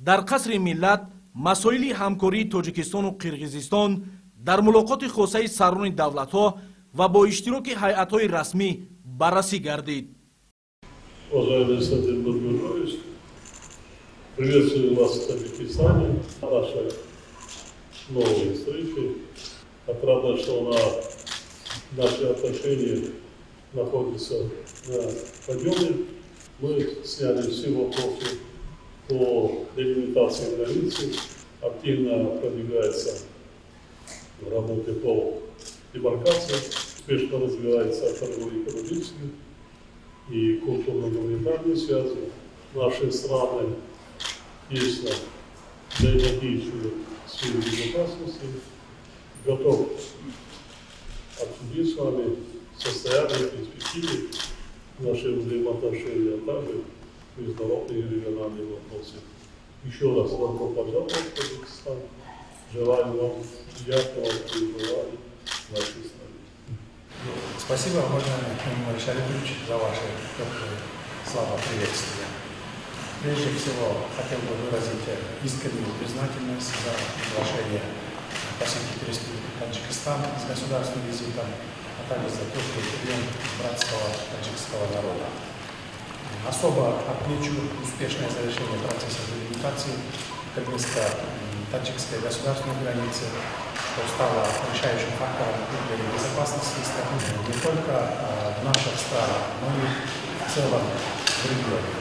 дар қасри миллат масоили ҳамкории Тоҷикистону Қирғизистон дар мулоқоти хосаи сарони давлатҳо ва бо иштироки ҳайатҳои расмӣ баррасӣ гардид. Уважаемый Владимир Гурбанович, приветствую вас в Таджикистане, наши новые встречи. Отрадно, что наши отношения находятся на подъеме. Мы сняли все вопросы по делимитации границы, активно продвигается работа по демаркации, успешно развивается торгово-экономические и культурно-гуманитарные связи. Наши страны тесно взаимодействуют в сфере безопасности. Готов обсудить с вами состояние, перспективы наших взаимоотношений, а также международные и региональные вопросы. Еще раз добро пожаловать в Таджикистан. Желаю вам приятного пребывания в нашей стране. Спасибо, уважаемый Эммануил Шарипович, за ваши теплые слова приветствия. Прежде всего, хотел бы выразить искреннюю признательность за приглашение посетить Республику Таджикистан с государственным визитом, а также за теплый прием братского таджикского народа. Особо отмечу успешное завершение процесса делимитации кыргызско-таджикской государственной границы, что стало решающим фактором для безопасности страны не только в наших странах, но и в целом в регионе.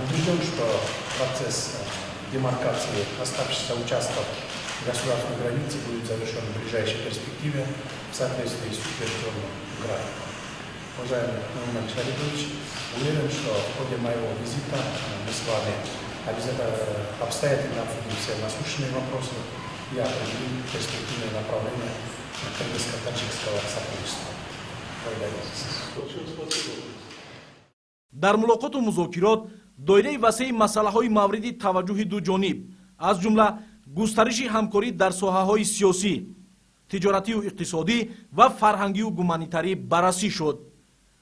Убежден, что процесс демаркации оставшихся участков государственной границы будет завершен в ближайшей перспективе в соответствии с утвержденным графиком. Уважаемый Эммануил Шарипович, уверен, что в ходе моего визита мы с вами обстоятельно обсудим все насущные вопросы и определим перспективные направления кыргызско-таджикского сотрудничества. Благодарю вас. дар мулоқоту музокирот доираи васеи масъалаҳои мавриди таваҷҷӯҳи дуҷониб аз ҷумла густариши ҳамкорӣ дар соҳаҳои сиёсӣ, тиҷоратию иқтисодӣ ва фарҳангию гуманитарӣ баррасӣ шуд.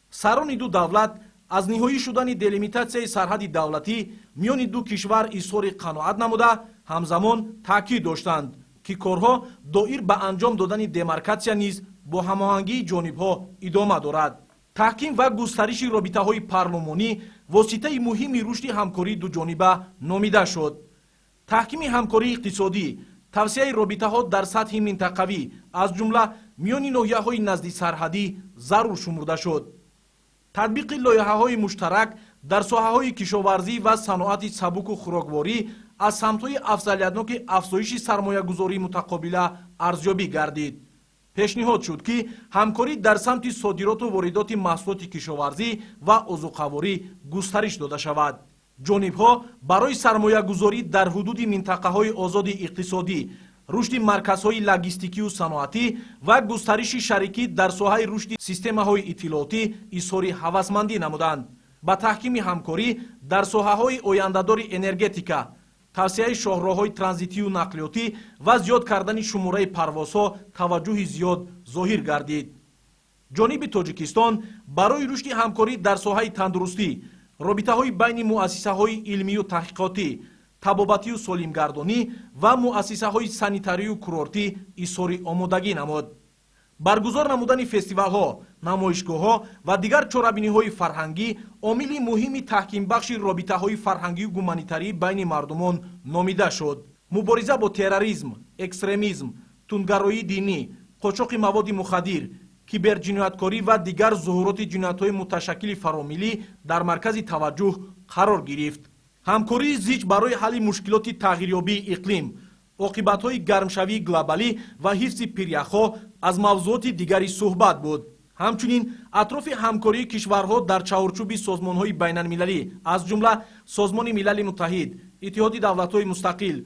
сарони ду давлат аз ниҳоӣ шудани делимитатсияи сарҳади давлатӣ миёни ду кишвар изҳори қаноат намуда, ҳамзамон таъкид доштанд, ки корҳо доир ба анҷом додани демаркатсия низ бо ҳамоҳангии ҷонибҳо идома дорад. таҳким ва густариши робитаҳои парлумонӣ воситаи муҳими рушди ҳамкории дуҷониба номида шуд. таҳкими ҳамкории иқтисодӣ, тавсеяи робитаҳо дар сатҳи минтақавӣ аз ҷумла миёни ноҳияҳои наздисарҳадӣ зарур шумурда шуд. татбиқи лоиҳаҳои муштарак дар соҳаҳои кишоварзӣ ва саноати сабуку хӯрокворӣ аз самтҳои афзалиятноки афзоиши сармоягузории мутақобила арзёбӣ гардид. пешниҳод шуд, ки ҳамкорӣ дар самти содироту воридоти маҳсулоти кишоварзӣ ва озуқаворӣ густариш дода шавад. ҷонибҳо барои сармоягузорӣ дар ҳудуди минтақаҳои озоди иқтисодӣ, рушди марказҳои логистикию саноатӣ ва густариши шарикӣ дар соҳаи рушди системаҳои иттилоотӣ изҳори ҳавасмандӣ намуданд. ба таҳкими ҳамкорӣ дар соҳаҳои ояндадори энергетика, тавсеяи шоҳроҳҳои транзитию нақлиётӣ ва зиёд кардани шумораи парвозҳо таваҷҷӯҳи зиёд зоҳир гардид. ҷониби Тоҷикистон барои рушди ҳамкорӣ дар соҳаи тандурустӣ, робитаҳои байни муассисаҳои илмию таҳқиқотӣ, табобатию солимгардонӣ ва муассисаҳои санитарию курортӣ изҳори омодагӣ намуд. баргузор намудани фестивалҳо, намоишгоҳҳо ва дигар чорабиниҳои фарҳангӣ омили муҳими таҳкимбахши робитаҳои фарҳангию гуманитарӣ байни мардумон номида шуд. мубориза бо терроризм, экстремизм, тунгароии динӣ, қочоқи маводи мухаддир, киберҷинояткорӣ ва дигар зуҳуроти ҷиноятҳои муташаккили фаромилӣ дар маркази таваҷҷӯҳ қарор гирифт. ҳамкории зич барои ҳалли мушкилоти тағйирёбии иқлим, оқибатҳои гармшавии глобалӣ ва ҳифзи пиряхҳо аз мавзӯоти дигари суҳбат буд. ҳамчунин атрофи ҳамкории кишварҳо дар чаҳорчӯби созмонҳои байналмилалӣ аз ҷумла Созмони Милали Муттаҳид, Иттиҳоди давлатҳои мустақил,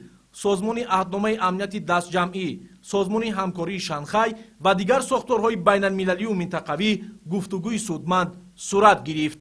Созмони аҳдномаи амнияти дастҷамъӣ, Созмони ҳамкории Шанхай ва дигар сохторҳои байналмилалию минтақавӣ гуфтугӯи судманд сурат гирифт.